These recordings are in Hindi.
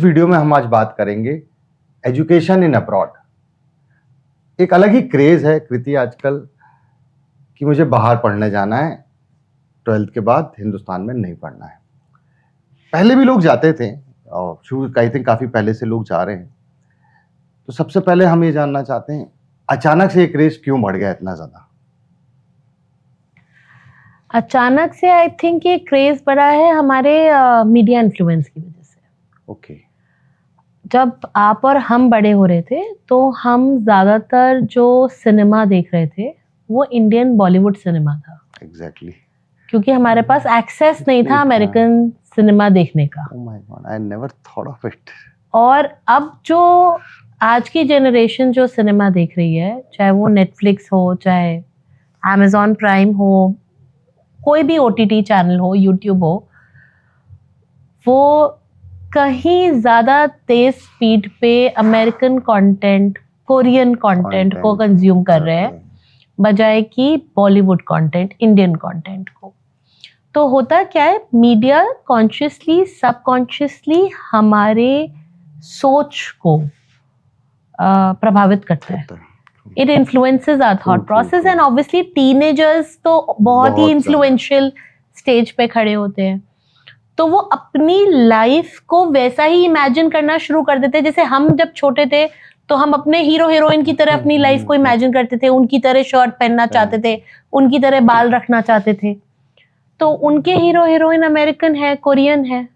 इस वीडियो में हम आज बात करेंगे एजुकेशन इन अब्रॉड। एक अलग ही क्रेज है कृति आजकल कि मुझे बाहर पढ़ने जाना है, 12th के बाद हिंदुस्तान में नहीं पढ़ना है। पहले भी लोग जाते थे और शुरू आई थिंक काफ़ी पहले से लोग जा रहे हैं। तो सबसे पहले हम ये जानना चाहते हैं, अचानक से ये क्रेज क्यों बढ़ गया इतना ज़्यादा? अचानक से आई थिंक ये क्रेज बढ़ा है हमारे मीडिया इन्फ्लुएंस की वजह से। ओके। जब आप और हम बड़े हो रहे थे तो हम ज़्यादातर जो सिनेमा देख रहे थे वो इंडियन बॉलीवुड सिनेमा था। एग्जैक्टली। क्योंकि हमारे पास एक्सेस नहीं था अमेरिकन सिनेमा देखने का। Oh my God, I never thought of it. और अब जो आज की जनरेशन जो सिनेमा देख रही है, चाहे वो नेटफ्लिक्स हो, चाहे अमेजॉन प्राइम हो, कोई भी OTT चैनल हो, यूट्यूब हो, वो कहीं ज़्यादा तेज स्पीड पे अमेरिकन कंटेंट, कोरियन कंटेंट को कंज्यूम कर रहे हैं बजाय कि बॉलीवुड कंटेंट, इंडियन कंटेंट को। तो होता क्या है, मीडिया कॉन्शियसली सबकॉन्शियसली हमारे सोच को प्रभावित करता है। It influences our thought process and obviously teenagers तो बहुत ही इन्फ्लुएंशियल स्टेज पे खड़े होते हैं। तो वो अपनी लाइफ को वैसा ही इमेजिन करना शुरू कर देते हैं जैसे हम जब छोटे थे तो हम अपने हीरो हीरोइन की तरह अपनी लाइफ को इमेजिन करते थे, उनकी तरह शर्ट पहनना चाहते थे, उनकी तरह बाल रखना चाहते थे। तो उनके हीरो हीरोइन अमेरिकन है, कोरियन है,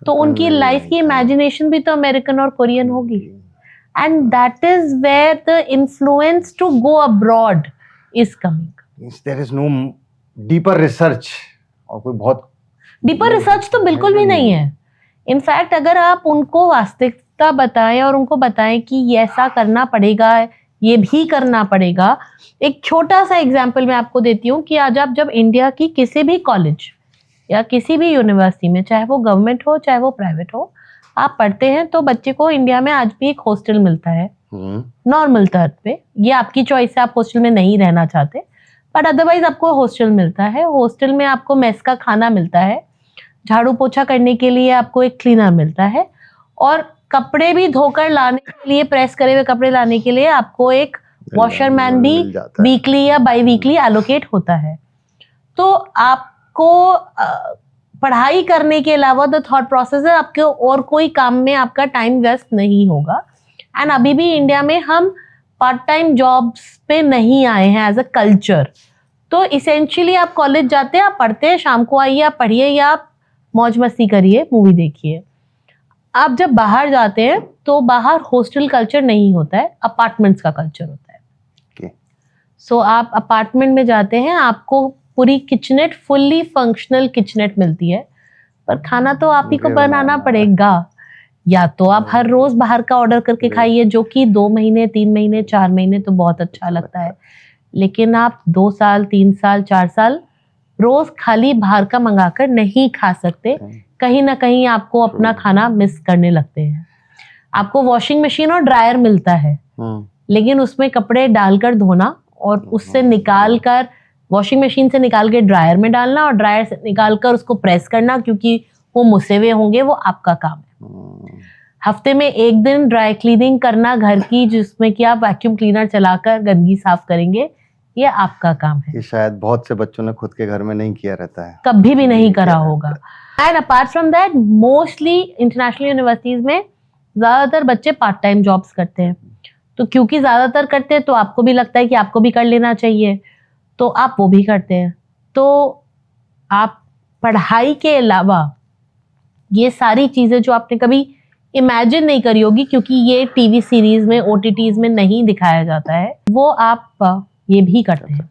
तो उनकी लाइफ की इमेजिनेशन भी तो अमेरिकन और कोरियन होगी। And that is where the influence to go abroad is coming. There is no deeper research, और कोई बहुत डीपर रिसर्च तो बिल्कुल भी नहीं है। इनफैक्ट अगर आप उनको वास्तविकता बताएं और उनको बताएं कि ये ऐसा करना पड़ेगा, ये भी करना पड़ेगा। एक छोटा सा एग्जाम्पल मैं आपको देती हूँ कि आज आप जब इंडिया की किसी भी कॉलेज या किसी भी यूनिवर्सिटी में, चाहे वो गवर्नमेंट हो चाहे वो प्राइवेट हो, आप पढ़ते हैं तो बच्चे को इंडिया में आज भी एक हॉस्टल मिलता है नॉर्मल तौर पे। ये आपकी चॉइस है, आप हॉस्टल में नहीं रहना चाहते, बट अदरवाइज आपको हॉस्टल मिलता है। हॉस्टल में आपको मेस का खाना मिलता है, झाड़ू पोछा करने के लिए आपको एक क्लीनर मिलता है, और कपड़े भी धोकर लाने के लिए, प्रेस करे हुए कपड़े लाने के लिए आपको एक वॉशरमैन भी वीकली या बाई वीकली एलोकेट होता है। तो आपको पढ़ाई करने के अलावा द थॉट प्रोसेस है आपके और कोई काम में आपका टाइम वेस्ट नहीं होगा। एंड अभी भी इंडिया में हम पार्ट टाइम जॉब्स पे नहीं आए हैं एज अ कल्चर। तो इसेंशियली आप कॉलेज जाते हैं, आप पढ़ते हैं, शाम को आइए, आप पढ़िए या आप मौज मस्ती करिए, मूवी देखिए। आप जब बाहर जाते हैं तो बाहर हॉस्टल कल्चर नहीं होता है, अपार्टमेंट्स का कल्चर होता है। सो आप अपार्टमेंट में जाते हैं, आपको पूरी किचनेट, फुल्ली फंक्शनल किचनेट मिलती है, पर खाना तो आप ही को बनाना पड़ेगा। या तो आप हर रोज बाहर का ऑर्डर करके खाइए, जो कि 2 महीने 3 महीने 4 महीने तो बहुत अच्छा लगता है, लेकिन आप 2 साल 3 साल 4 साल रोज खाली बाहर का मंगाकर नहीं खा सकते। कहीं ना कहीं आपको अपना खाना मिस करने लगते हैं। आपको वॉशिंग मशीन और ड्रायर मिलता है, लेकिन उसमें कपड़े डालकर धोना और उससे निकाल कर वॉशिंग मशीन से निकाल के ड्रायर में डालना और ड्रायर से निकाल कर उसको प्रेस करना, क्योंकि वो मुसे हुए होंगे, वो आपका काम है। हफ्ते में 1 दिन ड्राई क्लीनिंग करना घर की, जिसमें कि आप वैक्यूम क्लीनर चलाकर गंदगी साफ करेंगे, ये आपका काम है। ये शायद बहुत से बच्चों ने खुद के घर में नहीं किया रहता है, कभी भी नहीं करा होगा। And apart from that, mostly international universities में ज्यादातर बच्चे पार्ट टाइम जॉब्स करते हैं। तो क्योंकि ज्यादातर करते हैं तो आपको भी लगता है कि आपको भी कर लेना चाहिए, तो आप वो भी करते हैं। तो आप पढ़ाई के अलावा ये सारी चीजें जो आपने कभी इमेजिन नहीं करी होगी, क्योंकि ये टीवी सीरीज में, OTTs में नहीं दिखाया जाता है, वो आप ये भी करते हैं।